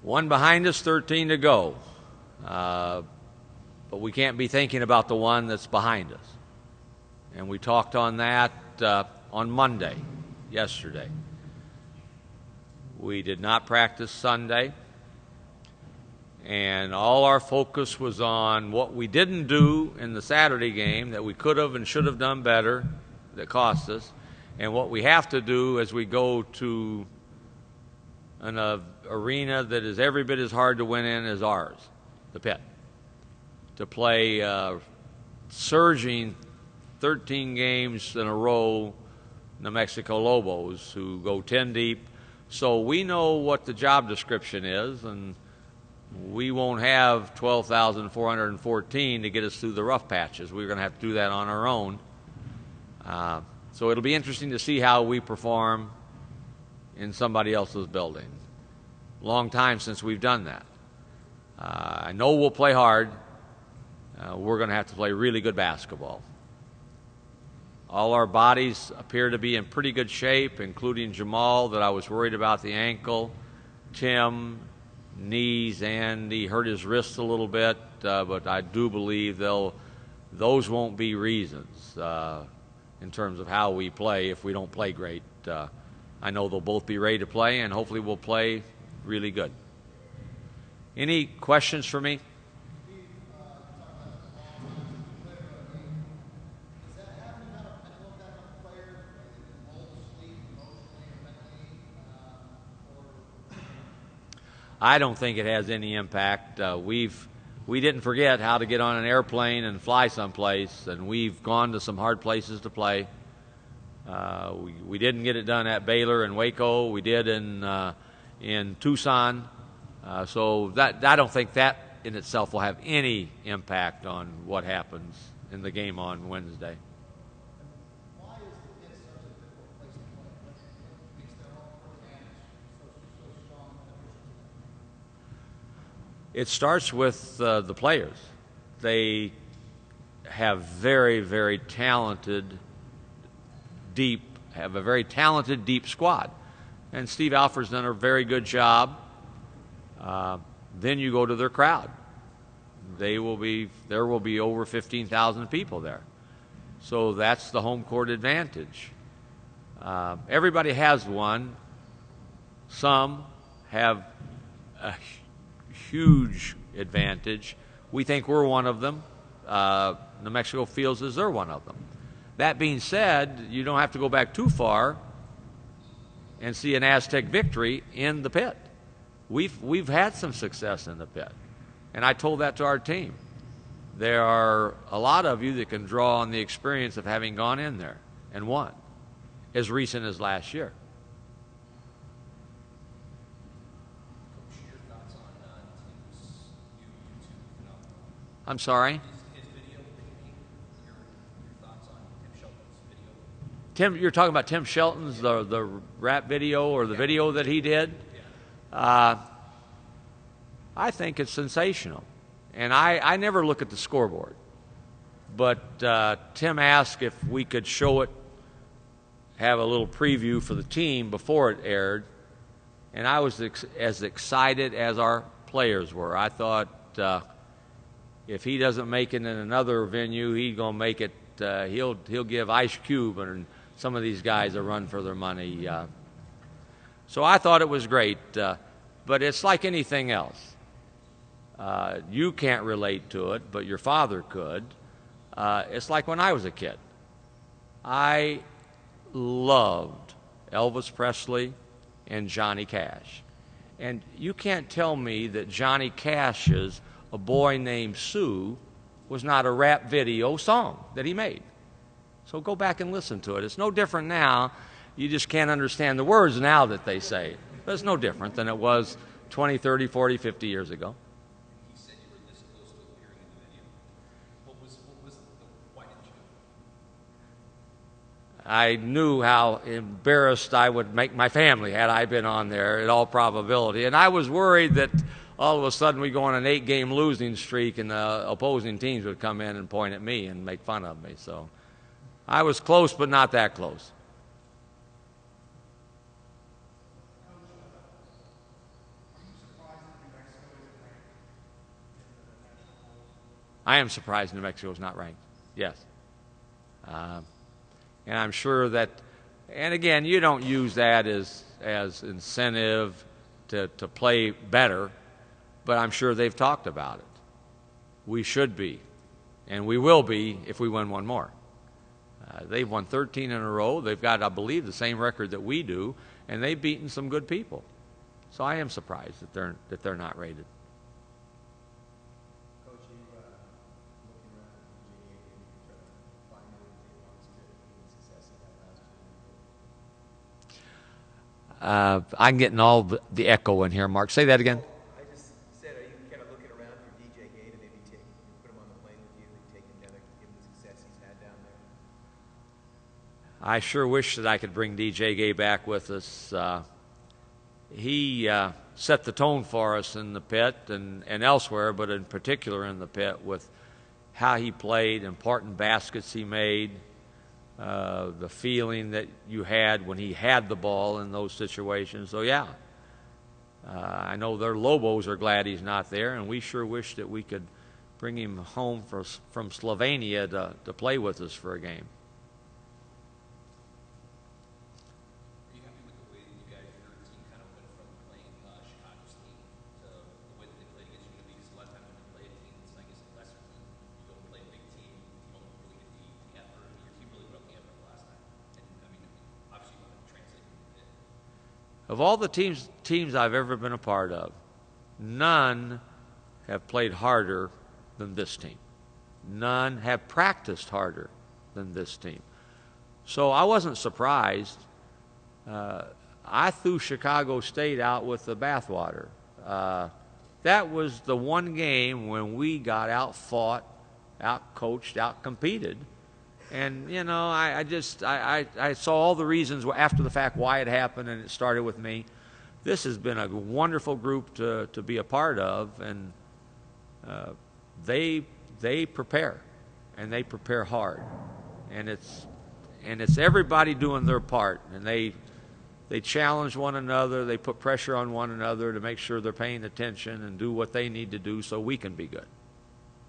One behind us, 13 to go. But we can't be thinking about the one that's behind us. And we talked on that on Monday, yesterday. We did not practice Sunday. And all our focus was on what we didn't do in the Saturday game that we could have and should have done better that cost us, and what we have to do as we go to an arena that is every bit as hard to win in as ours, the Pit, to play surging 13 games in a row New Mexico Lobos who go 10 deep. So we know what the job description is, and we won't have 12,414 to get us through the rough patches. We're going to have to do that on our own. So it'll be interesting to see how we perform in somebody else's building. Long time since we've done that. I know we'll play hard. We're going to have to play really good basketball. All our bodies appear to be in pretty good shape, including Jamal, that I was worried about the ankle, Tim, knees, and he hurt his wrist a little bit, but I do believe those won't be reasons in terms of how we play if we don't play great. I know they'll both be ready to play, and hopefully we'll play really good. Any questions for me? I don't think it has any impact. We didn't forget how to get on an airplane and fly someplace, and we've gone to some hard places to play. We didn't get it done at Baylor and Waco. We did in Tucson. So that I don't think that in itself will have any impact on what happens in the game on Wednesday. It starts with the players. They have very, very talented, deep squad. And Steve Alford's done a very good job. Then you go to their crowd. There will be over 15,000 people there. So that's the home court advantage. Everybody has one. Some have a huge advantage. We think we're one of them. New Mexico feels as they're one of them. That being said, you don't have to go back too far and see an Aztec victory in the Pit. We've had some success in the Pit, and I told that to our team. There are a lot of you that can draw on the experience of having gone in there and won as recent as last year. I'm sorry? His video, your thoughts on Tim Shelton's video? Tim, you're talking about Tim Shelton's, the rap video or the video that he did? Yeah. I think it's sensational. And I never look at the scoreboard. But Tim asked if we could show it, have a little preview for the team before it aired. And I was as excited as our players were. I thought if he doesn't make it in another venue, he's going to make it. He'll give Ice Cube and some of these guys a run for their money. So I thought it was great. But it's like anything else. You can't relate to it, but your father could. It's like when I was a kid. I loved Elvis Presley and Johnny Cash. And you can't tell me that Johnny Cash's A Boy Named Sue was not a rap video song that he made. So go back and listen to it. It's no different now. You just can't understand the words now that they say. But it's no different than it was 20, 30, 40, 50 years ago. He said you were this close to appearing in the video. Why didn't you? I knew how embarrassed I would make my family had I been on there in all probability. And I was worried that all of a sudden we go on an 8-game losing streak and the opposing teams would come in and point at me and make fun of me. So I was close, but not that close. Are you surprised that I am surprised New Mexico is not ranked. Yes. And I'm sure that, and again, you don't use that as incentive to play better, but I'm sure they've talked about it. We should be, and we will be if we win one more. They've won 13 in a row. They've got, I believe, the same record that we do, and they've beaten some good people. So I am surprised that they're not rated. Coach, you looking around at DJ and try to find out if they want to gain success in that last year? I'm getting all the echo in here, Mark. Say that again. I just said, are you kind of looking around for DJ Gay to maybe put him on the plane with you and take him down there, give him the success he's had down there? I sure wish that I could bring DJ Gay back with us. He set the tone for us in the pit and elsewhere, but in particular in the pit with how he played, important baskets he made, the feeling that you had when he had the ball in those situations. So, yeah, I know their Lobos are glad he's not there, and we sure wish that we could bring him home from Slovenia to play with us for a game. Are you happy with the way that you guys, your team kind of went from playing Chicago's team to the way that they played against you? Because a lot of times when you play a team that's, I guess, a lesser team, you go play a big team, you don't really get the effort. Your team really put up the effort last time. And, I mean, obviously you want to translate from the pit. Of all the teams I've ever been a part of, none have played harder than this team. None have practiced harder than this team. So I wasn't surprised. I threw Chicago State out with the bathwater. That was the one game when we got out-fought, out-coached, out-competed. And, you know, I saw all the reasons after the fact why it happened, and it started with me. This has been a wonderful group to be a part of, and they prepare, and they prepare hard. And it's everybody doing their part, and they challenge one another, they put pressure on one another to make sure they're paying attention and do what they need to do so we can be good.